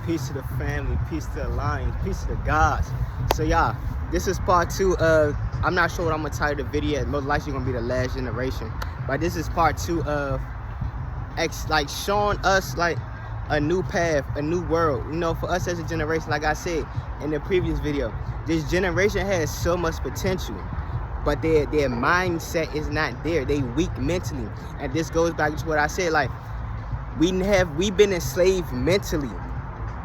Peace to the family, peace to the lions, peace to the gods. So y'all, this is part 2 of, I'm not sure what I'm gonna title the video. Most likely gonna be the last generation. But this is part 2 of like showing us like a new path, a new world. You know, for us as a generation, like I said in the previous video, this generation has so much potential, but their mindset is not there. They weak mentally. And this goes back to what I said, like we've been enslaved mentally.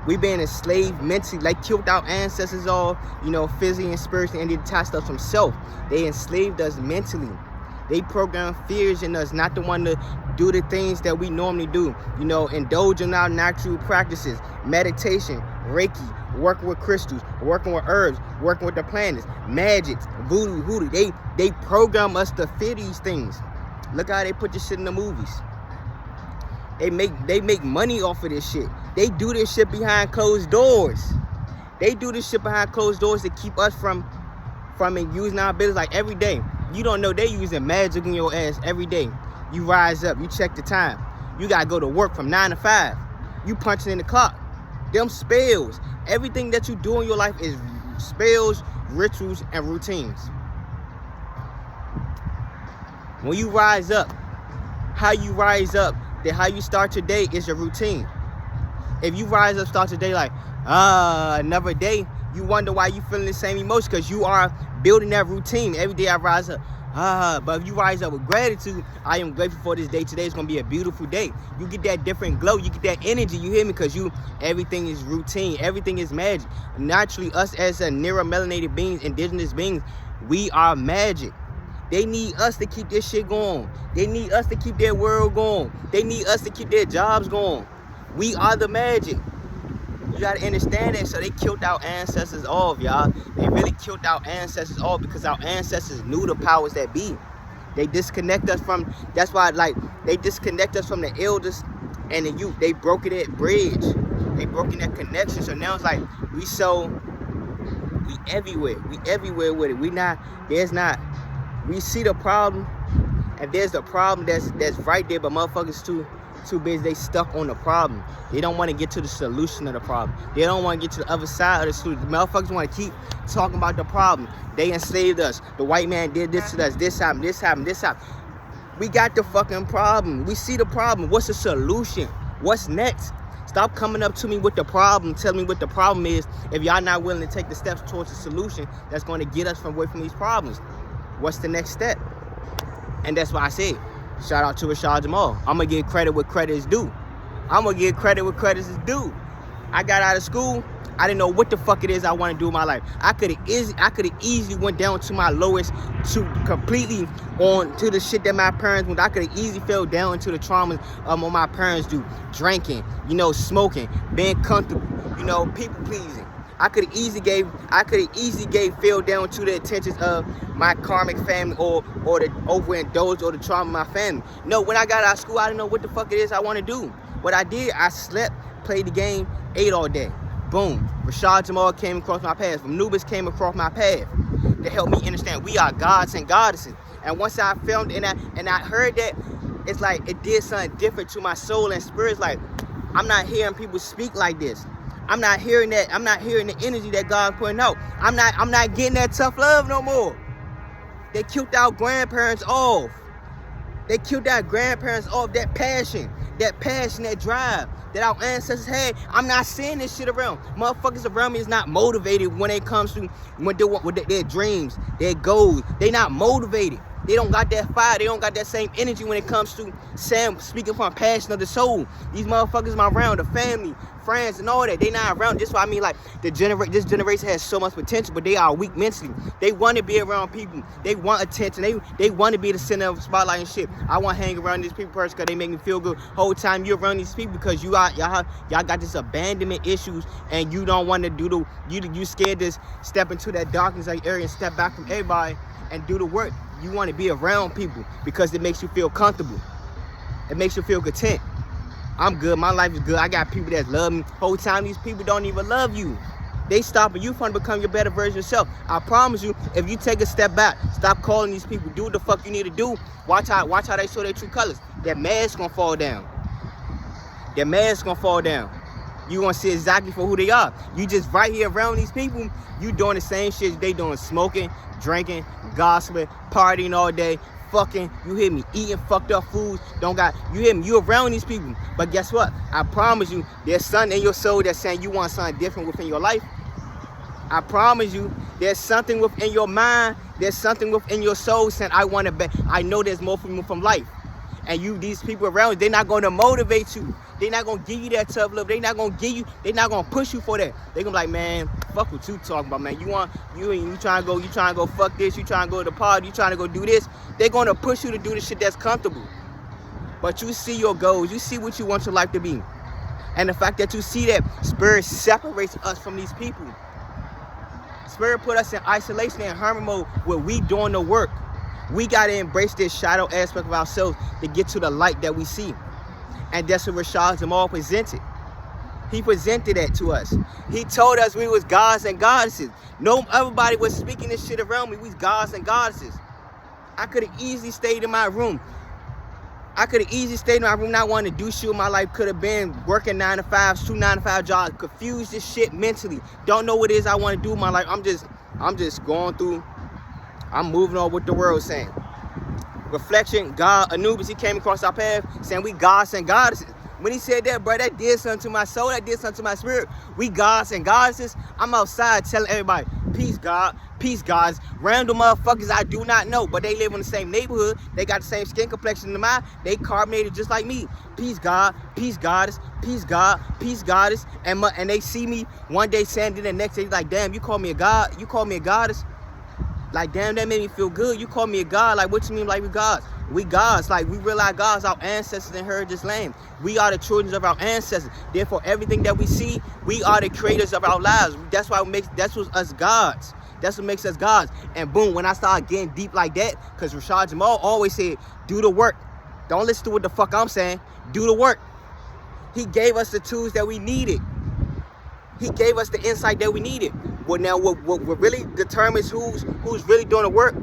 We've been enslaved mentally, like killed our ancestors all, you know, physically and spiritually, and they detached us from self. They enslaved us mentally. They program fears in us, not the one to do the things that we normally do. You know, indulge in our natural practices, meditation, Reiki, working with crystals, working with herbs, working with the planets, magics, voodoo, hoodoo. They program us to fear these things. Look how they put this shit in the movies. They make money off of this shit. They do this shit behind closed doors. They do this shit behind closed doors to keep us from using our business like every day. You don't know they using magic in your ass every day. You rise up, you check the time. You gotta go to work from 9 to 5. You punching in the clock. Them spells. Everything that you do in your life is spells, rituals, and routines. When you rise up, how you rise up, how you start your day is your routine. If you rise up, start your day like, another day, you wonder why you feeling the same emotion, because you are building that routine. Every day I rise up, but if you rise up with gratitude, I am grateful for this day. Today is going to be a beautiful day. You get that different glow. You get that energy. You hear me? Because everything is routine. Everything is magic. Naturally, us as a neuromelanated beings, indigenous beings, we are magic. They need us to keep this shit going. They need us to keep their world going. They need us to keep their jobs going. We are the magic. You gotta understand that. So they killed our ancestors off, y'all. They really killed our ancestors off because our ancestors knew the powers that be. They disconnect us from, that's why like they disconnect us from the elders and the youth. They broken that bridge. They broken that connection. So now it's like we everywhere. We everywhere with it. We see the problem, and there's the problem that's right there, but motherfuckers too busy. They stuck on the problem. They don't want to get to the solution of the problem. They don't want to get to the other side of the solution. Motherfuckers want to keep talking about the problem. They enslaved us. The white man did this to us. This happened. We got the fucking problem. We see the problem. What's the solution? What's next? Stop coming up to me with the problem. Tell me what the problem is if y'all not willing to take the steps towards the solution that's going to get us away from these problems. What's the next step? And that's why I said, shout out to Rashad Jamal. I'm going to give credit where credit is due. I got out of school. I didn't know what the fuck it is I want to do in my life. I could have easily went down to my lowest, to completely on to the shit that my parents went. I could have easily fell down into the traumas what my parents do. Drinking, you know, smoking, being comfortable, you know, people pleasing. I could have easily gave fell down to the attentions of my karmic family or the overindulged or the trauma of my family. No, when I got out of school, I didn't know what the fuck it is I want to do. What I did, I slept, played the game, ate all day. Boom. Rashad Jamal came across my path. From Nubis came across my path to help me understand we are gods and goddesses. And once I filmed and I heard that, it's like it did something different to my soul and spirit. It's like I'm not hearing people speak like this. I'm not hearing that. I'm not hearing the energy that God's putting out. I'm not getting that tough love no more. They killed our grandparents off. That passion, that drive that our ancestors had. I'm not seeing this shit around. Motherfuckers around me is not motivated when it comes to their dreams, their goals. They not motivated. They don't got that fire. They don't got that same energy when it comes to Sam speaking from passion of the soul. These motherfuckers are around, the family, friends, and all that. They not around. That's why I mean, like, this generation has so much potential, but they are weak mentally. They want to be around people. They want attention. They want to be the center of the spotlight and shit. I want to hang around these people first because they make me feel good. Whole time you're around these people because y'all got this abandonment issues, and you don't want to you scared to step into that darkness area and step back from everybody and do the work. You want to be around people because it makes you feel comfortable. It makes you feel content. I'm good. My life is good. I got people that love me. Whole time these people don't even love you. They stopping you from becoming your better version of yourself. I promise you, if you take a step back, stop calling these people, do what the fuck you need to do. Watch how they show their true colors. That mask gonna fall down. You gonna see exactly for who they are. You just right here around these people, you doing the same shit they doing, smoking, drinking, gossiping, partying all day, fucking, you hear me, eating fucked up foods, you hear me, you around these people. But guess what? I promise you, there's something in your soul that's saying you want something different within your life. I promise you, there's something within your mind, there's something within your soul saying, I know there's more for me from life. And these people around you, they're not going to motivate you. They're not going to give you that tough love. They're not going to push you for that. They're going to be like, man, fuck what you talking about, man. You trying to go fuck this, you trying to go to the party, you trying to go do this. They're going to push you to do the shit that's comfortable. But you see your goals, you see what you want your life to be. And the fact that you see that Spirit separates us from these people. Spirit put us in isolation and hermit mode where we doing the work. We got to embrace this shadow aspect of ourselves to get to the light that we see. And that's what Rashad Jamal presented. He presented that to us. He told us we was gods and goddesses. No, everybody was speaking this shit around me. We was gods and goddesses. I could have easily stayed in my room. Not wanting to do shit with my life. Could have been working 9 to 5s, 2 9-to-5 jobs. Confused this shit mentally. Don't know what it is I want to do with my life. I'm just going through. I'm moving on with the world saying. Reflection, God, Anubis, he came across our path saying we gods and goddesses. When he said that, bro, that did something to my soul, that did something to my spirit. We gods and goddesses. I'm outside telling everybody, peace, God, peace, gods. Random motherfuckers I do not know, but they live in the same neighborhood. They got the same skin complexion to mine. They carbonated just like me. Peace, God, peace, goddess, peace, God, peace, goddess. And they see me one day saying it, the next day, like, damn, you call me a god? You call me a goddess? Like, damn, that made me feel good. You call me a god. Like, what you mean, like, we gods? We gods. Like, we realize gods, our ancestors inherited this land. We are the children of our ancestors. Therefore, everything that we see, we are the creators of our lives. That's what's us gods. That's what makes us gods. And boom, when I started getting deep like that, because Rashad Jamal always said, do the work. Don't listen to what the fuck I'm saying. Do the work. He gave us the tools that we needed. He gave us the insight that we needed. Well, now, what really determines who's really doing the work,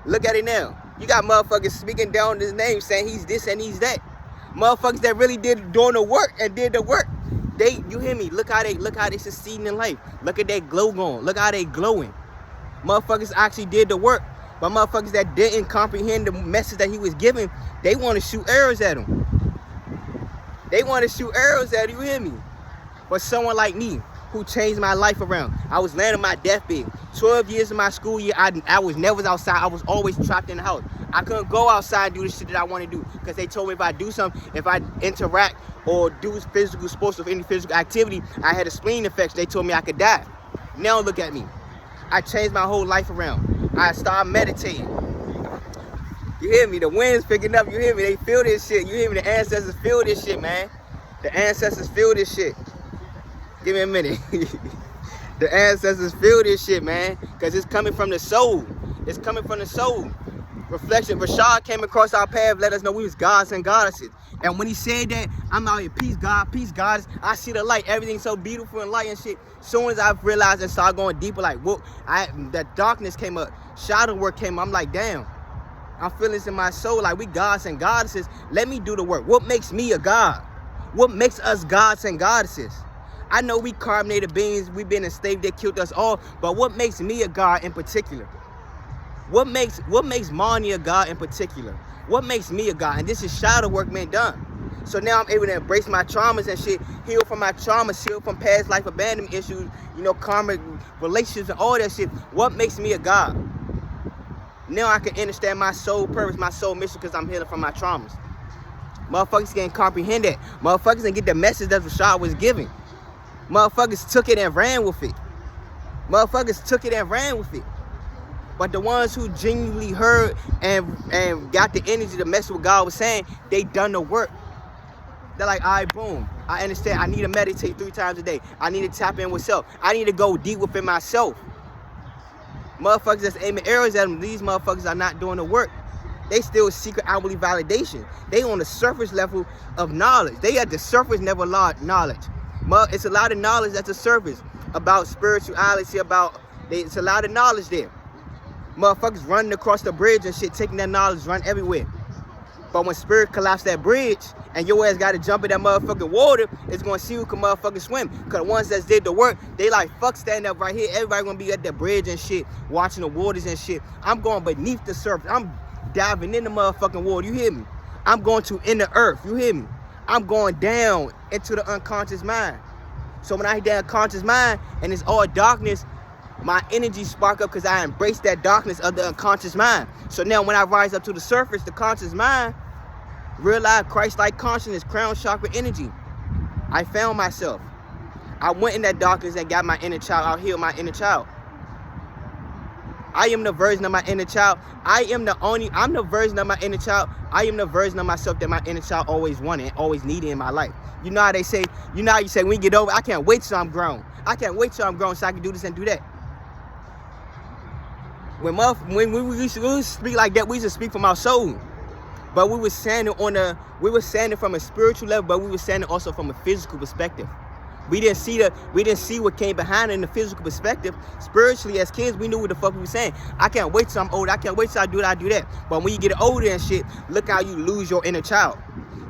look at it now. You got motherfuckers speaking down his name saying he's this and he's that. Motherfuckers that really doing the work and did the work. You hear me? Look how they succeeding in life. Look at that glow going. Look how they glowing. Motherfuckers actually did the work. But motherfuckers that didn't comprehend the message that he was giving, they want to shoot arrows at him. They want to shoot arrows at you, hear me? But someone like me, who changed my life around. I was laying on my deathbed. 12 years of my school year, I was never outside. I was always trapped in the house. I couldn't go outside and do the shit that I want to do because they told me if I do something, if I interact or do physical sports or any physical activity, I had a spleen infection. They told me I could die. Now look at me. I changed my whole life around. I started meditating. You hear me? The wind's picking up. You hear me? They feel this shit. You hear me? The ancestors feel this shit, man. The ancestors feel this shit. Give me a minute. The ancestors feel this shit, man, because it's coming from the soul. It's coming from the soul. Reflection. Rashad came across our path, let us know we was gods and goddesses. And when he said that, I'm out here, peace, God, peace, goddess. I see the light. Everything's so beautiful and light and shit. Soon as I realized and started going deeper, like, whoa, that darkness came up. Shadow work came up. I'm like, damn. I'm feeling this in my soul, like we gods and goddesses. Let me do the work. What makes me a god? What makes us gods and goddesses? I know we carbonated beings, we've been enslaved, they killed us all, but what makes me a god in particular? What makes Marnie a god in particular? What makes me a god? And this is shadow work being done. So now I'm able to embrace my traumas and shit, heal from my traumas, heal from past life abandonment issues, you know, karmic relationships and all that shit. What makes me a god? Now I can understand my soul purpose, my soul mission, because I'm healing from my traumas. Motherfuckers can't comprehend that. Motherfuckers didn't get the message that Rashad was giving. Motherfuckers took it and ran with it. Motherfuckers took it and ran with it. But the ones who genuinely heard and got the energy to mess with what God was saying, they done the work. They're like, all right, boom. I understand. I need to meditate 3 times a day. I need to tap in with self. I need to go deep within myself. Motherfuckers that's aiming arrows at them, these motherfuckers are not doing the work. They still secret outwardly validation. They on the surface level of knowledge. They at the surface level knowledge. It's a lot of knowledge at the surface about spirituality, it's a lot of knowledge there. Motherfuckers running across the bridge and shit, taking that knowledge, run everywhere. But when spirit collapse that bridge and your ass got to jump in that motherfucking water, it's going to see who can motherfucking swim. Because the ones that did the work, they like, fuck standing up right here. Everybody going to be at the bridge and shit, watching the waters and shit. I'm going beneath the surface. I'm diving in the motherfucking water. You hear me? I'm going to in the earth. You hear me? I'm going down into the unconscious mind. So when I hit that unconscious mind and it's all darkness, my energy spark up because I embrace that darkness of the unconscious mind. So now when I rise up to the surface, the conscious mind, realize Christ-like consciousness, crown chakra energy. I found myself. I went in that darkness and got my inner child. I healed my inner child. I am the version of my inner child. I'm the version of my inner child. I am the version of myself that my inner child always wanted, always needed in my life. You know how they say, you know how you say, when you get over, I can't wait till I'm grown. I can't wait till I'm grown so I can do this and do that. When we used to speak like that, we used to speak from our soul. But we were standing from a spiritual level, but we were standing also from a physical perspective. We didn't see what came behind it in the physical perspective. Spiritually, as kids, we knew what the fuck we were saying. I can't wait till I'm old. I can't wait till I do that. But when you get older and shit, look how you lose your inner child.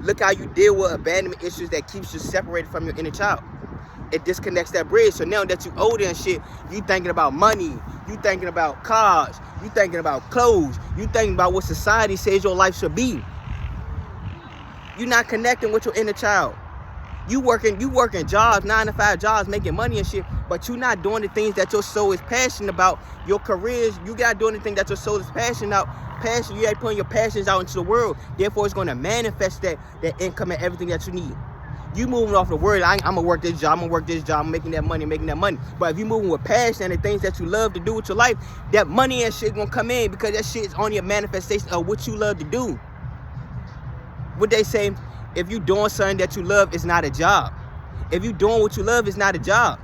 Look how you deal with abandonment issues that keeps you separated from your inner child. It disconnects that bridge. So now that you older and shit, you thinking about money, you thinking about cars, you thinking about clothes, you thinking about what society says your life should be. You're not connecting with your inner child. You working jobs, 9-to-5 jobs, making money and shit, but you're not doing the things that your soul is passionate about. Your careers, you got doing the things that your soul is passionate about. You ain't putting your passions out into the world. Therefore, it's going to manifest that income and everything that you need. You moving off the word, I'm gonna work this job, I'm making that money. But if you moving with passion and the things that you love to do with your life, that money and shit gonna come in because that shit is only a manifestation of what you love to do. What they say, if you doing something that you love, it's not a job. If you doing what you love, it's not a job.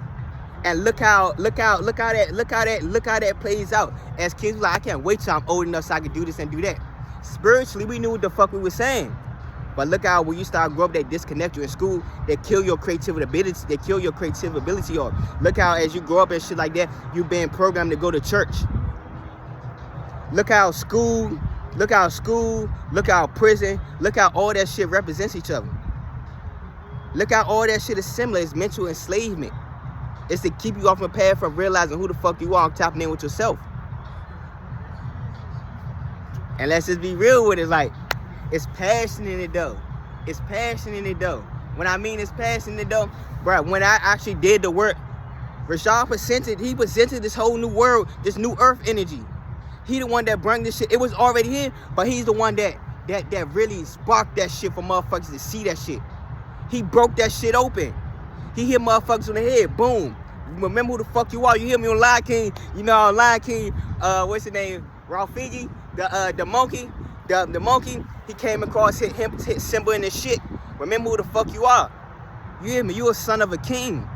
And look how that plays out. As kids, like, I can't wait till I'm old enough so I can do this and do that. Spiritually, we knew what the fuck we were saying. But look how when you start growing up, they disconnect you in school. They kill your creative ability. Or look how as you grow up and shit like that, you being programmed to go to church. Look how school, look how prison, look how all that shit represents each other. Look how all that shit is similar. It's mental enslavement. It's to keep you off the path from realizing who the fuck you are and tapping in with yourself. And let's just be real with it, like, it's passion in it though. It's passion in it though. When I mean it's passion in it though, bro, when I actually did the work, Rashad presented this whole new world, this new earth energy. He the one that brought this shit. It was already here, but he's the one that really sparked that shit for motherfuckers to see that shit. He broke that shit open. He hit motherfuckers on the head. Boom. Remember who the fuck you are. You hear me on Lion King. You know on Lion King, what's his name? Rafiki, the monkey. The monkey, he came across, hit Simba in his shit. Remember who the fuck you are. You hear me? You a son of a king.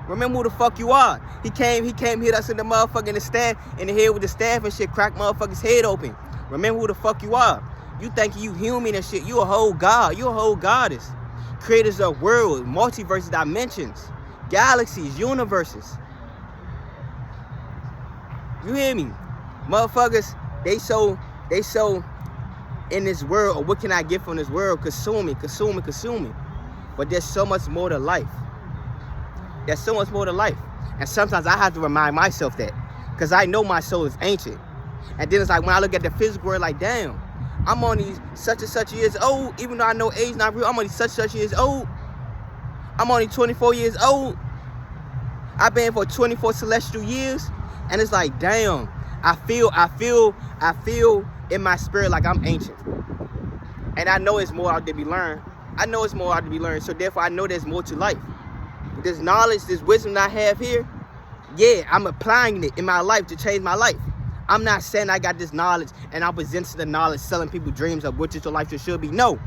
Remember who the fuck you are. He came, hit us in the motherfucking staff, in the head with the staff and shit, cracked motherfucker's head open. Remember who the fuck you are. You think you human and shit. You a whole god. You a whole goddess. Creators of worlds, multiverses, dimensions, galaxies, universes. You hear me? Motherfuckers, they so in this world, or what can I get from this world? Consuming. But there's so much more to life. There's so much more to life. And sometimes I have to remind myself that. Because I know my soul is ancient. And then it's like when I look at the physical world, like, damn, I'm only such and such years old. Even though I know age not real, I'm only such and such years old. I'm only 24 years old. I've been for 24 celestial years. And it's like, damn, I feel in my spirit like I'm ancient. And I know it's more out there to be learned. So therefore I know there's more to life. This knowledge, this wisdom I have here, yeah, I'm applying it in my life to change my life. I'm not saying I got this knowledge and I'm presenting the knowledge, selling people dreams of what your life should be. No,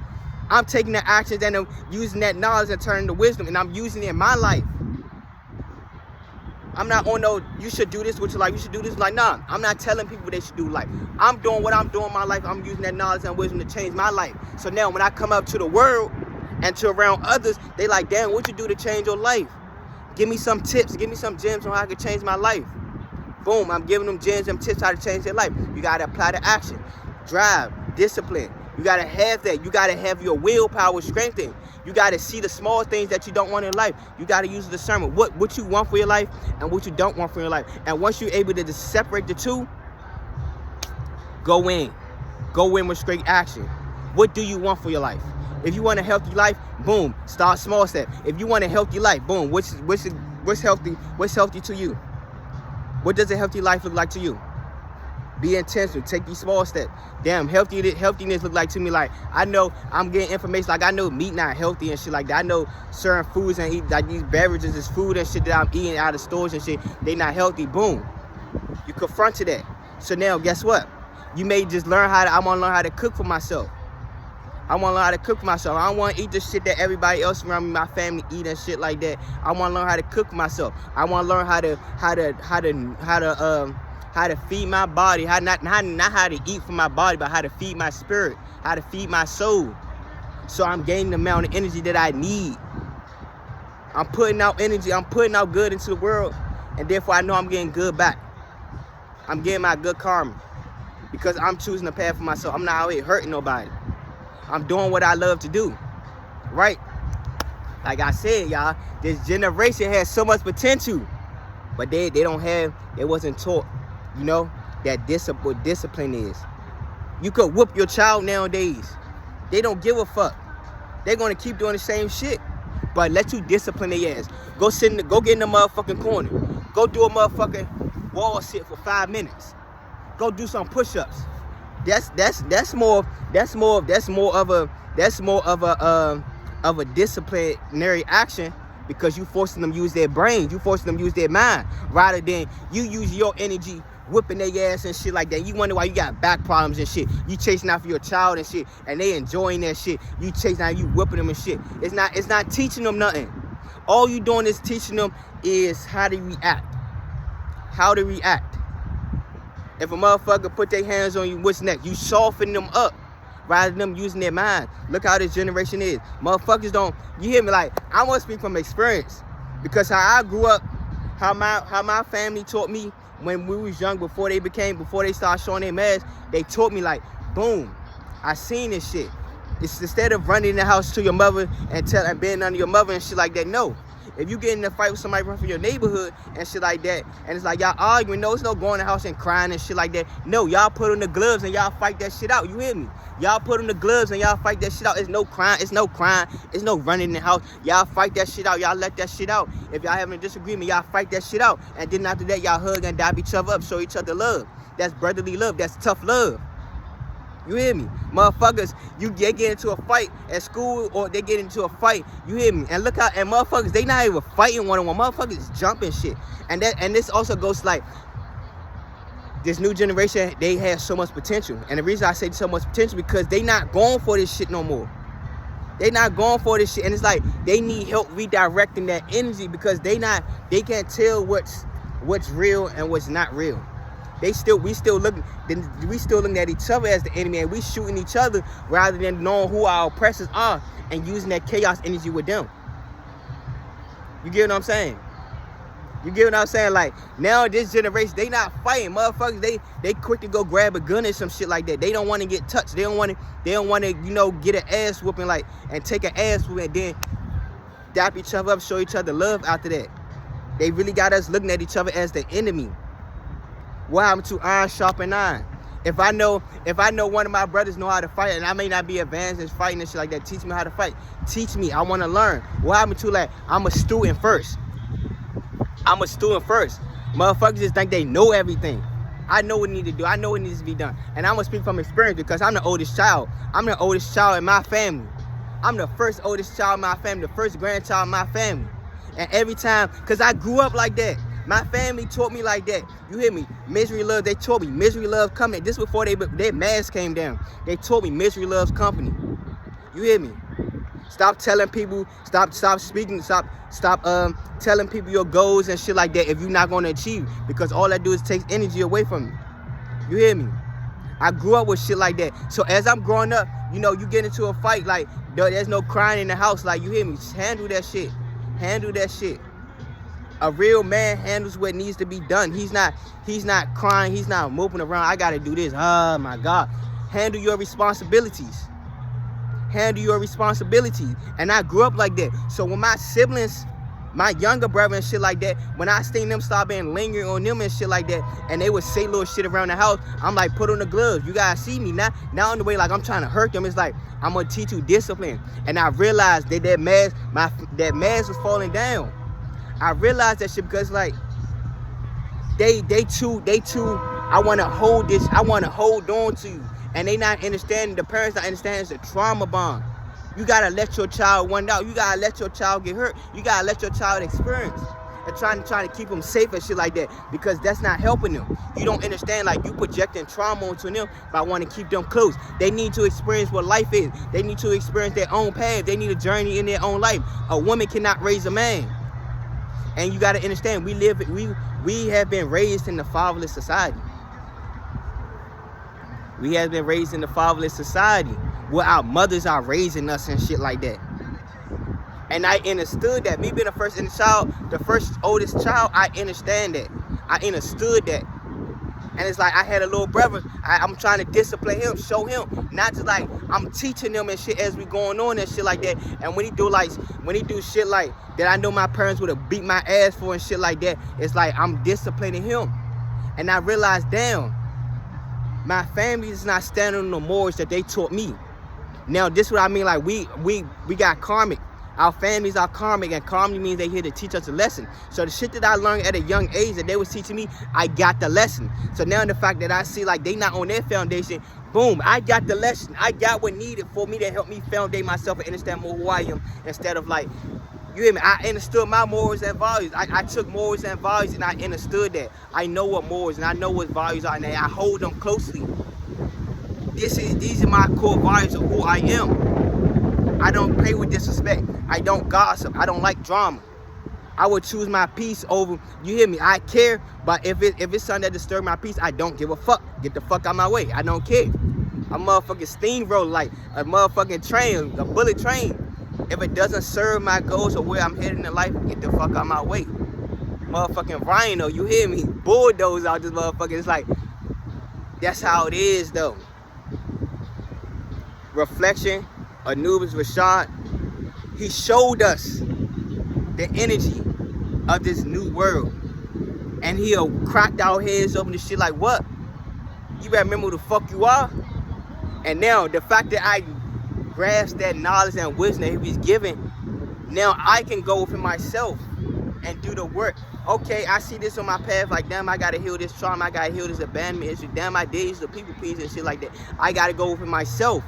I'm taking the actions and I'm using that knowledge and turning to wisdom, and I'm using it in my life. I'm not on no, you should do this with your life, you should do this. Like, nah, I'm not telling people they should do life. I'm doing what I'm doing in my life. I'm using that knowledge and wisdom to change my life. So now when I come up to the world and to around others, they like, damn, what you do to change your life? Give me some tips, give me some gems on how I can change my life. Boom, I'm giving them gems and tips how to change their life. You gotta apply the action. Drive, discipline, You gotta have that. You gotta have your willpower strengthened. You gotta see the small things that you don't want in life. You gotta use discernment. What you want for your life and what you don't want for your life. And once you're able to just separate the two, go in. Go in with straight action. What do you want for your life? If you want a healthy life, boom, start small step. If you want a healthy life, boom, what's healthy? What's healthy to you? What does a healthy life look like to you? Be intentional. Take these small steps. Damn, healthiness look like to me like, I know I'm getting information, like I know meat not healthy and shit like that. I know certain foods and eat, like these beverages is food and shit that I'm eating out of stores and shit, they not healthy. Boom. You confronted that. So now guess what? You may just learn I want to learn how to cook for myself. I want to learn how to cook for myself. I don't want to eat the shit that everybody else around me, my family, eat and shit like that. I want to learn how to cook for myself. I want to learn how to feed my body, not how to eat for my body, but how to feed my spirit, how to feed my soul. So I'm gaining the amount of energy that I need. I'm putting out energy. I'm putting out good into the world, and therefore I know I'm getting good back. I'm getting my good karma because I'm choosing the path for myself. I'm not out here hurting nobody. I'm doing what I love to do, right? Like I said, y'all, this generation has so much potential, but they wasn't taught, you know, that what discipline is. You could whoop your child nowadays. They don't give a fuck. They're gonna keep doing the same shit, but let you discipline their ass. Go get in the motherfucking corner. Go do a motherfucking wall sit for 5 minutes. Go do some push-ups. That's more of a disciplinary action, because you forcing them to use their brains, you forcing them to use their mind, rather than you use your energy whipping their ass and shit like that. You wonder why you got back problems and shit. You chasing after your child and shit, and they enjoying that shit. You chasing after, you whipping them and shit. It's not teaching them nothing. All you doing is teaching them is how to react. How to react. If a motherfucker put their hands on you, what's next? You soften them up rather than them using their mind. Look how this generation is. Motherfuckers don't, you hear me? Like, I want to speak from experience, because how I grew up, how my family taught me when we was young, before they started showing their mask, they taught me like, boom, I seen this shit. It's instead of running in the house to your mother and being under your mother and shit like that, no. If you get in a fight with somebody from your neighborhood and shit like that, and it's like y'all arguing, no, it's no going in the house and crying and shit like that. No, y'all put on the gloves and y'all fight that shit out. You hear me? Y'all put on the gloves and y'all fight that shit out. It's no crying. It's no crying. It's no running in the house. Y'all fight that shit out. Y'all let that shit out. If y'all having a disagreement, y'all fight that shit out. And then after that, y'all hug and dap each other up, show each other love. That's brotherly love. That's tough love. You hear me? Motherfuckers, they get into a fight at school, or they get into a fight, you hear me? And look how, and motherfuckers, they not even fighting one-on-one. Motherfuckers jumping shit. And this also goes like, this new generation, they have so much potential. And the reason I say so much potential, because they not going for this shit no more. They not going for this shit. And it's like, they need help redirecting that energy, because they can't tell what's real and what's not real. We still looking at each other as the enemy, and we shooting each other rather than knowing who our oppressors are and using that chaos energy with them. You get what I'm saying? You get what I'm saying? Like, now this generation, they not fighting. Motherfuckers, they quick to go grab a gun or some shit like that. They don't want to get touched. They don't want to, you know, get an ass whooping, like, and take an ass whooping and then dap each other up, show each other love after that. They really got us looking at each other as the enemy. What happened to iron sharpen iron? If I know one of my brothers know how to fight, and I may not be advanced in fighting and shit like that, teach me how to fight. Teach me. I want to learn. What happened to, like, I'm a student first. Motherfuckers just think they know everything. I know what I need to do. I know what needs to be done. And I'm going to speak from experience, because I'm the oldest child. I'm the oldest child in my family. I'm the first oldest child in my family, the first grandchild in my family. And every time, because I grew up like that. My family taught me like that. You hear me? Misery love, they taught me. Misery love company. This before their mask came down. They taught me misery loves company. You hear me? Stop telling people, stop speaking, stop telling people your goals and shit like that if you're not going to achieve. Because all that do is take energy away from you. You hear me? I grew up with shit like that. So as I'm growing up, you know, you get into a fight, like, there's no crying in the house. Like, you hear me? Just handle that shit. Handle that shit. A real man handles what needs to be done. He's not crying. He's not moping around. I got to do this. Oh, my God. Handle your responsibilities. handle your responsibilities. And I grew up like that. So when my siblings, my younger brother and shit like that, when I seen them start being lingering on them and shit like that, and they would say little shit around the house, I'm like, put on the gloves. You guys see me now. Now in the way like I'm trying to hurt them, it's like I'm gonna teach you discipline. And I realized that that mask was falling down. I realized that shit because like they too. I want to hold this. I want to hold on to you, and they not understanding. The parents not understanding it's a trauma bond. You gotta let your child run out. You gotta let your child get hurt. You gotta let your child experience. And trying to keep them safe and shit like that, because that's not helping them. You don't understand, like you projecting trauma onto them by wanting to keep them close. They need to experience what life is. They need to experience their own path. They need a journey in their own life. A woman cannot raise a man. And you gotta understand, we have been raised in the fatherless society. We have been raised in the fatherless society where our mothers are raising us and shit like that. And I understood that. Me being the first oldest child, I understand that. I understood that. And it's like I had a little brother. I'm trying to discipline him, show him. Not just like I'm teaching him and shit as we going on and shit like that. And when he do shit like that I know my parents would have beat my ass for and shit like that, it's like I'm disciplining him. And I realized, damn, my family is not standing on the morals that they taught me. Now this is what I mean, like we got karmic. Our families are karmic, and karmic means they here to teach us a lesson. So the shit that I learned at a young age that they was teaching me, I got the lesson. So now the fact that I see like they not on their foundation, boom, I got the lesson. I got what needed for me to help me foundate myself and understand more who I am, instead of like, you hear me? I understood my morals and values. I took morals and values and I understood that. I know what morals and I know what values are, and I hold them closely. These are my core values of who I am. I don't play with disrespect. I don't gossip. I don't like drama. I would choose my peace over, you hear me? I care, but if it's something that disturbs my peace, I don't give a fuck. Get the fuck out my way. I don't care. I'm motherfucking steamroll like a motherfucking train, a bullet train. If it doesn't serve my goals or where I'm heading in life, get the fuck out my way. Motherfucking Rhino, you hear me? Bulldoze out this motherfucker. It's like, that's how it is though. Reflection, Anubis Rashad, he showed us the energy of this new world. And he'll crack our heads open to shit like, what? You better remember who the fuck you are? And now, the fact that I grasp that knowledge and wisdom that he was giving, now I can go within myself and do the work. Okay, I see this on my path, like, damn, I gotta heal this trauma, I gotta heal this abandonment issue, damn, I did use the people please and shit like that. I gotta go within myself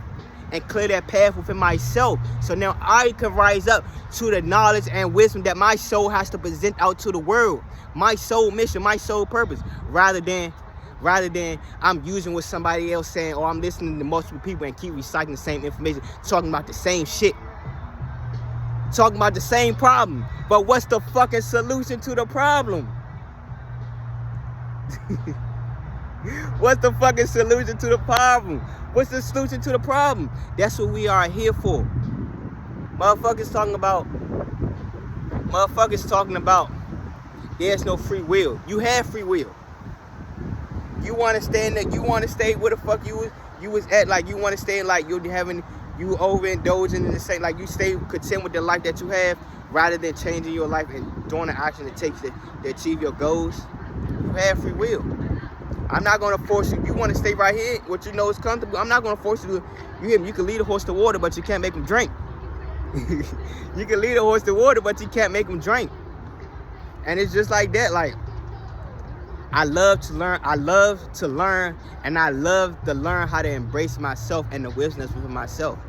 and clear that path within myself. So now I can rise up to the knowledge and wisdom that my soul has to present out to the world. My soul mission, my soul purpose, rather than I'm using what somebody else saying, or I'm listening to multiple people and keep recycling the same information, talking about the same shit. Talking about the same problem. But what's the fucking solution to the problem? What's the fucking solution to the problem? What's the solution to the problem? That's what we are here for. Motherfuckers talking about there's no free will. You have free will. You want to stay in that, you want to stay where the fuck you was at, like you want to stay like you overindulging in the same, like you stay content with the life that you have, rather than changing your life and doing the action it takes to achieve your goals. You have free will. I'm not going to force you. You want to stay right here, what you know is comfortable. I'm not going to force you to, you hear me? You can lead a horse to water, but you can't make him drink. You can lead a horse to water, but you can't make him drink. And it's just like that. Like, I love to learn, and I love to learn how to embrace myself and the wisdom within myself.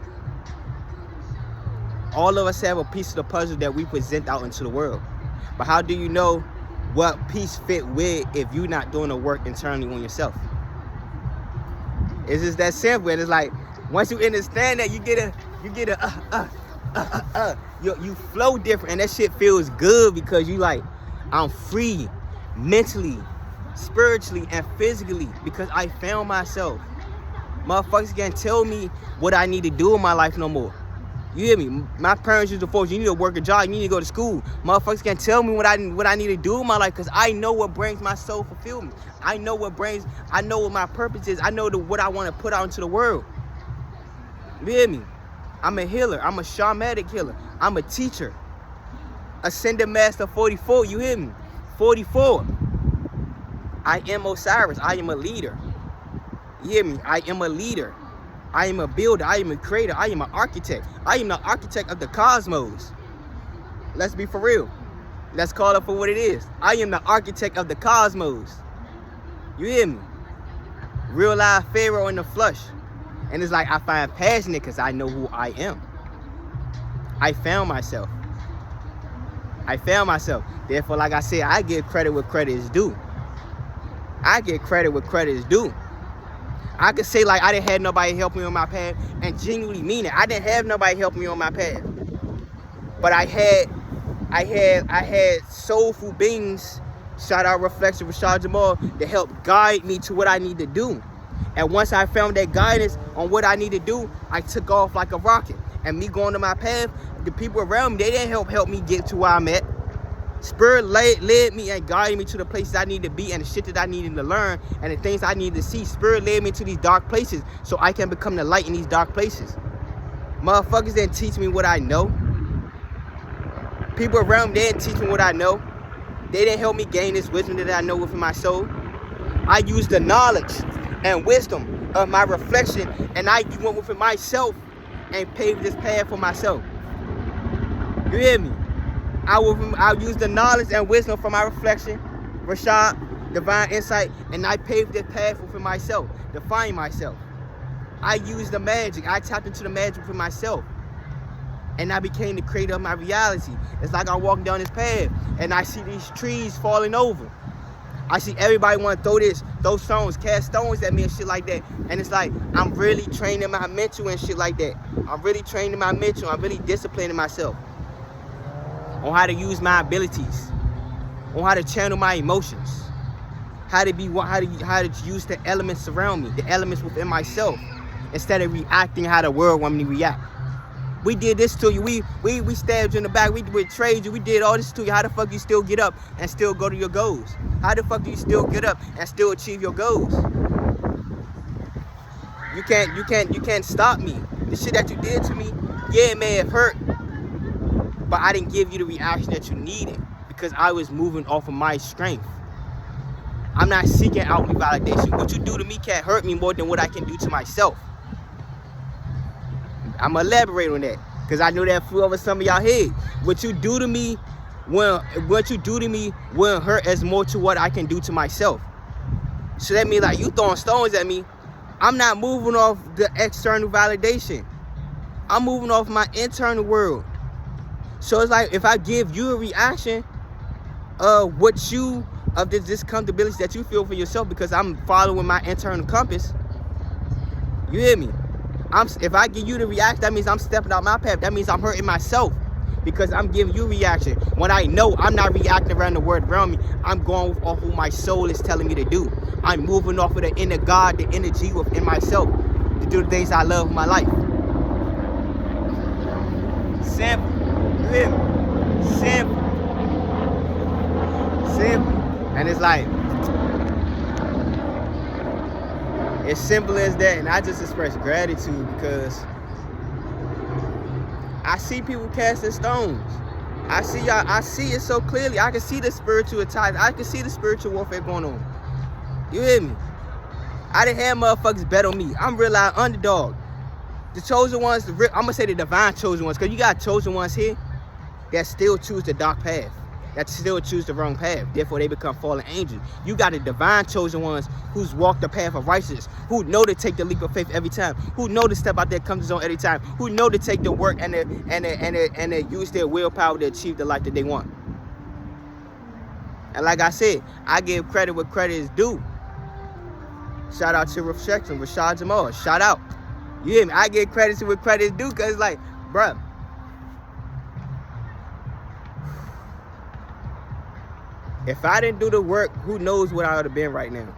All of us have a piece of the puzzle that we present out into the world. But how do you know what piece fit with if you're not doing the work internally on yourself? It's just that simple. And it's like, once you understand that, you flow different, and that shit feels good, because you like, I'm free mentally, spiritually, and physically, because I found myself. Motherfuckers can't tell me what I need to do in my life no more. You hear me? My parents used to force you need to work a job, you need to go to school. Motherfuckers can't tell me what I need to do in my life, because I know what brings my soul fulfillment. I know what my purpose is. I know what I want to put out into the world. You hear me? I'm a healer. I'm a shamanic healer. I'm a teacher. Ascended Master 44. You hear me? 44. I am Osiris. I am a leader. You hear me? I am a leader. I am a builder. I am a creator. I am an architect. I am the architect of the cosmos. Let's be for real. Let's call it for what it is. I am the architect of the cosmos. You hear me? Real life Pharaoh in the flesh. And it's like I find passionate because I know who I am. I found myself. I found myself. Therefore, like I said, I give credit where credit is due. I give credit where credit is due. I could say like I didn't have nobody help me on my path and genuinely mean it. I didn't have nobody help me on my path. But I had soulful beings, shout out Reflection Rashad Jamal, to help guide me to what I need to do. And once I found that guidance on what I need to do, I took off like a rocket. And me going to my path, the people around me, they didn't help me get to where I'm at. Spirit led me and guided me to the places I need to be and the shit that I needed to learn and the things I needed to see. Spirit led me to these dark places so I can become the light in these dark places. Motherfuckers didn't teach me what I know. People around me didn't teach me what I know. They didn't help me gain this wisdom that I know within my soul. I used the knowledge and wisdom of my reflection and I went within myself and paved this path for myself. You hear me? I'll use the knowledge and wisdom from my reflection, Rashad, divine insight, and I paved this path within myself, to find myself. I used the magic. I tapped into the magic for myself. And I became the creator of my reality. It's like I'm walking down this path and I see these trees falling over. I see everybody want to throw stones, cast stones at me and shit like that. And it's like, I'm really training my mental and shit like that. I'm really training my mental. I'm really disciplining myself on how to use my abilities, on how to channel my emotions, how to use the elements around me, the elements within myself, instead of reacting how the world wants me to react. We did this to you. We stabbed you in the back. We betrayed you. We did all this to you. How the fuck you still get up and still go to your goals? How the fuck do you still get up and still achieve your goals? You can't stop me. The shit that you did to me, yeah, it may have hurt, but I didn't give you the reaction that you needed because I was moving off of my strength. I'm not seeking outward validation. What you do to me can't hurt me more than what I can do to myself. I'm gonna elaborate on that because I know that flew over some of y'all head. What you do to me won't hurt as more to what I can do to myself. So that means like you throwing stones at me, I'm not moving off the external validation. I'm moving off my internal world. So it's like if I give you a reaction of this comfortability that you feel for yourself because I'm following my internal compass, you hear me? If I give you the reaction, that means I'm stepping out my path. That means I'm hurting myself because I'm giving you reaction. When I know I'm not reacting around the world around me, I'm going off what my soul is telling me to do. I'm moving off of the inner God, the energy within myself to do the things I love in my life. Simple. You hear me? Simple. Simple. And it's like, as simple as that, and I just express gratitude because I see people casting stones. I see it so clearly. I can see the spiritual ties. I can see the spiritual warfare going on. You hear me? I didn't have motherfuckers bet on me. I'm real life underdog. The chosen ones, I'm gonna say the divine chosen ones, because you got chosen ones here that still choose the dark path, that still choose the wrong path. Therefore, they become fallen angels. You got the divine chosen ones who's walked the path of righteousness, who know to take the leap of faith every time, who know to step out their comfort zone every time, who know to take the work and they use their willpower to achieve the life that they want. And like I said, I give credit where credit is due. Shout out to Reflection, Rashad Jamal. Shout out. You hear me? I give credit to where credit is due, because like, bruh, if I didn't do the work, who knows what I would have been right now?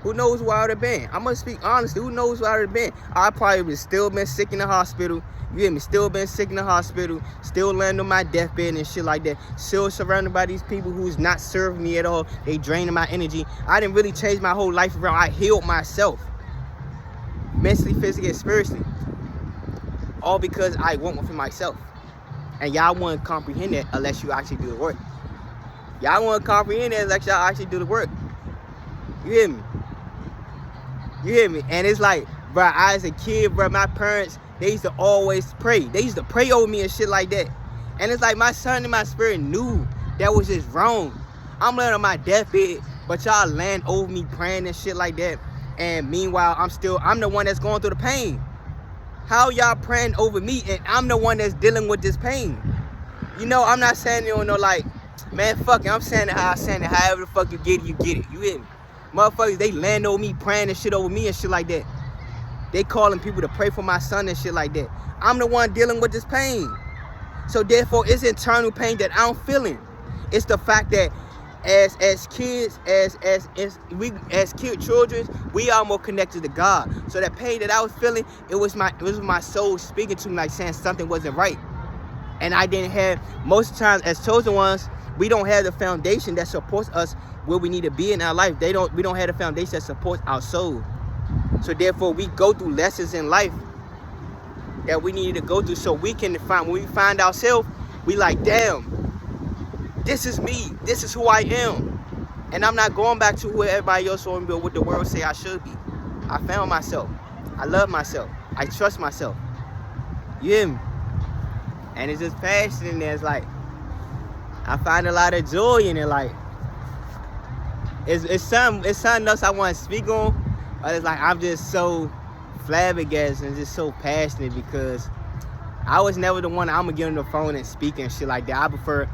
Who knows where I would have been? I'm going to speak honestly. Who knows where I would have been? I probably would have still been sick in the hospital. You hear me? Still been sick in the hospital. Still laying on my deathbed and shit like that. Still surrounded by these people who's not serving me at all. They draining my energy. I didn't really change my whole life around. I healed myself. Mentally, physically, and spiritually. all because I want one for myself. And y'all won't comprehend that unless you actually do the work. Y'all won't comprehend that unless y'all actually do the work. You hear me? You hear me? And it's like, bro, I as a kid, bro, my parents, they used to always pray. They used to pray over me and shit like that. And it's like my son and my spirit knew that was just wrong. I'm laying on my deathbed, but y'all laying over me praying and shit like that. And meanwhile, I'm the one that's going through the pain. How y'all praying over me and I'm the one that's dealing with this pain? You know, I'm not saying, you know, like, man, fuck it. I'm saying it how I'm saying it. However the fuck you get it, you get it. You hear me? Motherfuckers, they land over me, praying and shit over me and shit like that. They calling people to pray for my son and shit like that. I'm the one dealing with this pain. So therefore, it's internal pain that I'm feeling. It's the fact that as kids, as children, we are more connected to God. So that pain that I was feeling, it was my soul speaking to me, like saying something wasn't right. And I didn't have, most of the time as chosen ones, we don't have the foundation that supports us where we need to be in our life. We don't have the foundation that supports our soul. So therefore, we go through lessons in life that we need to go through so we can find, when we find ourselves, we like, damn, this is me. This is who I am. And I'm not going back to who everybody else wants me to be, what the world say I should be. I found myself. I love myself. I trust myself. You hear me? And it's just passion in there. It's like, I find a lot of joy in it. Like, it's something else I want to speak on. But it's like, I'm just so flabbergasted and just so passionate because I was never the one I'm going to get on the phone and speak and shit like that. I prefer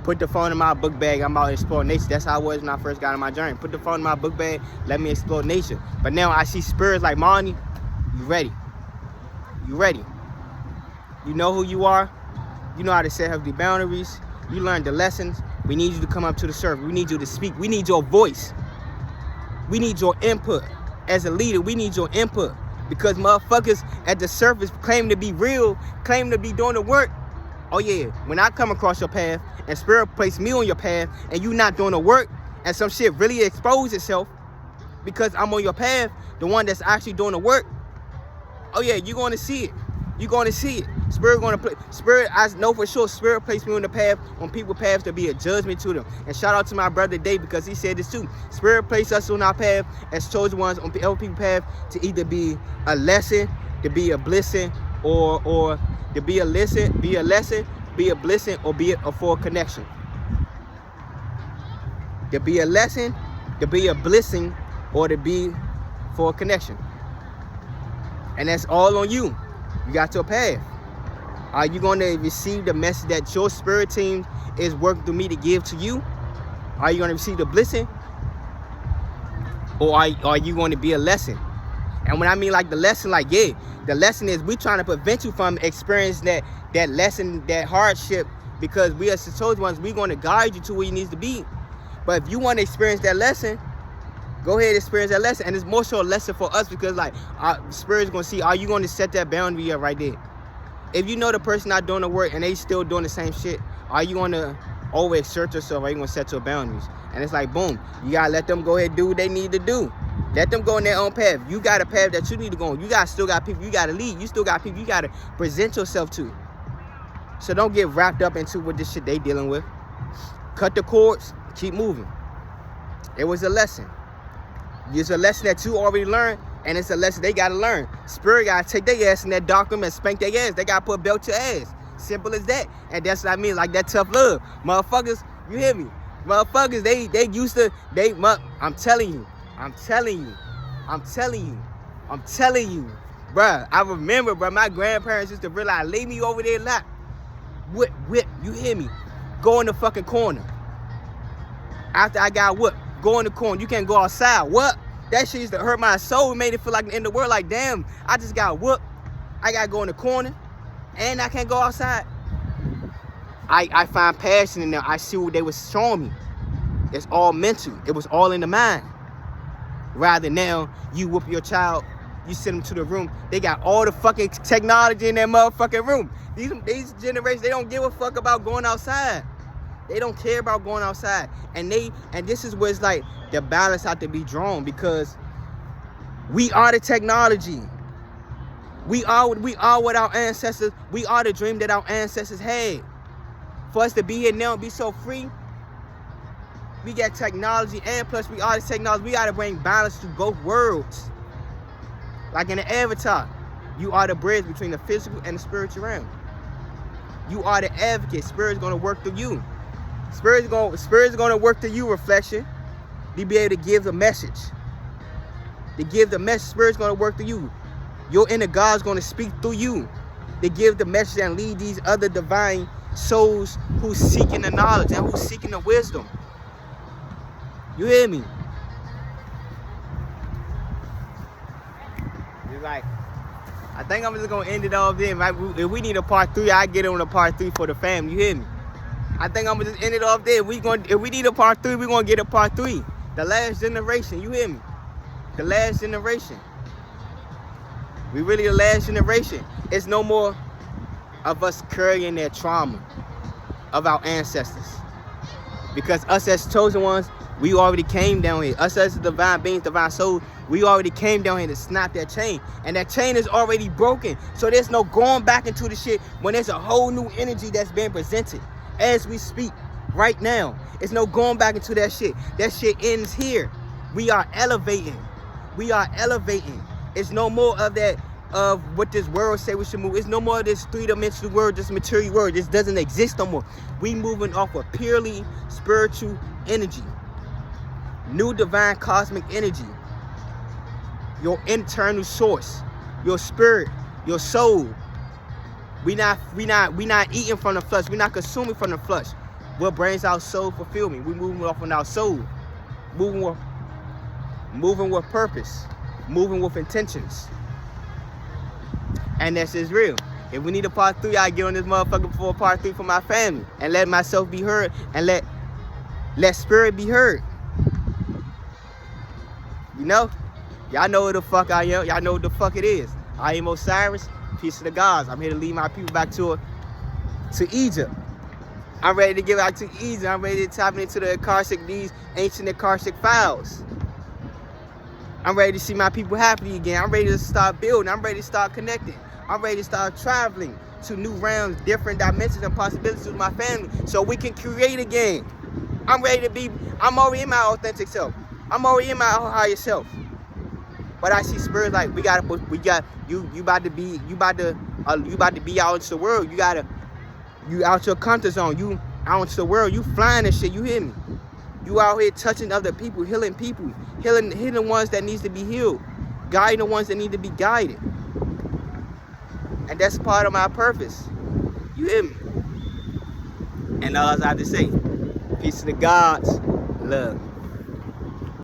put the phone in my book bag. I'm out exploring nature. That's how I was when I first got on my journey. Put the phone in my book bag. Let me explore nature. But now I see spirits like, Marnie, you ready. You ready. You know who you are. You know how to set healthy boundaries. You learned the lessons. We need you to come up to the surface. We need you to speak. We need your voice. We need your input. As a leader, we need your input. Because motherfuckers at the surface claim to be real, claim to be doing the work. Oh yeah, when I come across your path and spirit place me on your path and you not doing the work and some shit really expose itself because I'm on your path, the one that's actually doing the work, oh yeah, you're going to see it. You're going to see it. Spirit going to play. Spirit, I know for sure, Spirit placed me on the path, on people's paths to be a judgment to them. And shout out to my brother Dave because he said this too. Spirit placed us on our path as chosen ones on other people's path to either be a lesson, to be a blessing, or to be a lesson, be a blessing, or be a for a connection. To be a lesson, to be a blessing, or to be for a connection. And that's all on you. You got your path. Are you going to receive the message that your spirit team is working through me to give to you? Are you going to receive the blessing? Or are you going to be a lesson? And when I mean like the lesson, like, yeah, the lesson is we trying to prevent you from experiencing that lesson, that hardship, because we as the chosen ones, we're going to guide you to where you need to be. But if you want to experience that lesson, go ahead and experience that lesson. And it's more so a lesson for us because, like, our spirit's going to see, are you going to set that boundary up right there? If you know the person not doing the work and they still doing the same shit, are you going to overexert yourself? Or are you going to set your boundaries? And it's like, boom, you got to let them go ahead and do what they need to do. Let them go in their own path. You got a path that you need to go on. You still got people you got to lead. You still got people you got to present yourself to. So don't get wrapped up into what this shit they dealing with. Cut the cords. Keep moving. It was a lesson. It's a lesson that you already learned, and it's a lesson they got to learn. Spirit got to take their ass in that dark room and spank their ass. They got to put a belt to their ass. Simple as that. And that's what I mean, like that tough love. Motherfuckers, you hear me? Motherfuckers, they used to, I'm telling you. Bruh, I remember, bruh, my grandparents used to realize, leave me over there a lot. Whip, you hear me? Go in the fucking corner. After I got whipped, go in the corner. You can't go outside. What? That shit used to hurt my soul. It made it feel like in the world, like, damn, I just got whooped. I got to go in the corner, and I can't go outside. I find passion in there. I see what they was showing me. It's all mental. It was all in the mind. Rather now, you whoop your child, you send them to the room. They got all the fucking technology in that motherfucking room. These generations, they don't give a fuck about going outside. They don't care about going outside. And this is where it's like the balance have to be drawn, because we are the technology. We are what our ancestors, we are the dream that our ancestors had. For us to be here now and be so free, we got technology, and plus we are the technology. We got to bring balance to both worlds. Like in the Avatar, you are the bridge between the physical and the spiritual realm. You are the advocate. Spirit's going to work through you. Spirit's going to work through you, reflection. To be able to give the message. To give the message, Spirit's going to work through you. Your inner God's going to speak through you. To give the message and lead these other divine souls who's seeking the knowledge and who's seeking the wisdom. You hear me? It's like, I think I'm just going to end it off there. If we need a part 3, I get on a part 3 for the family. You hear me? I think I'm going to just end it off there. If we need a part 3, we're going to get a part 3. The last generation. You hear me? The last generation. We really the last generation. It's no more of us carrying that trauma of our ancestors. Because us as chosen ones, we already came down here. Us as divine beings, divine souls, we already came down here to snap that chain. And that chain is already broken. So there's no going back into the shit when there's a whole new energy that's being presented as we speak right now. It's no going back into that shit. That shit ends here. We are elevating. We are elevating. It's no more of that, of what this world say we should move. It's no more of this three-dimensional world, this material world. This doesn't exist no more. We moving off of purely spiritual energy. New divine cosmic energy. Your internal source. Your spirit. Your soul. We not eating from the flesh. We're not consuming from the flesh. What brings our soul fulfillment? We moving off on our soul. Moving with purpose. Moving with intentions. And that's just real. If we need a part 3, I get on this motherfucker for a part 3 for my family. And let myself be heard. And let spirit be heard. You know? Y'all know who the fuck I am. Y'all know what the fuck it is. I am Osiris. Peace to the gods. I'm here to lead my people back to Egypt. I'm ready to get back to Egypt. I'm ready to tap into the Akashic, these ancient Akashic files. I'm ready to see my people happy again. I'm ready to start building. I'm ready to start connecting. I'm ready to start traveling to new realms, different dimensions and possibilities with my family so we can create again. I'm already in my authentic self. I'm already in my higher self. But I see spirits like you about to be out into the world. You out your comfort zone. You out into the world. You flying and shit. You hear me? You out here touching other people, healing the ones that needs to be healed, guiding the ones that need to be guided. And that's part of my purpose. You hear me? And all I have to say, peace to the gods, love.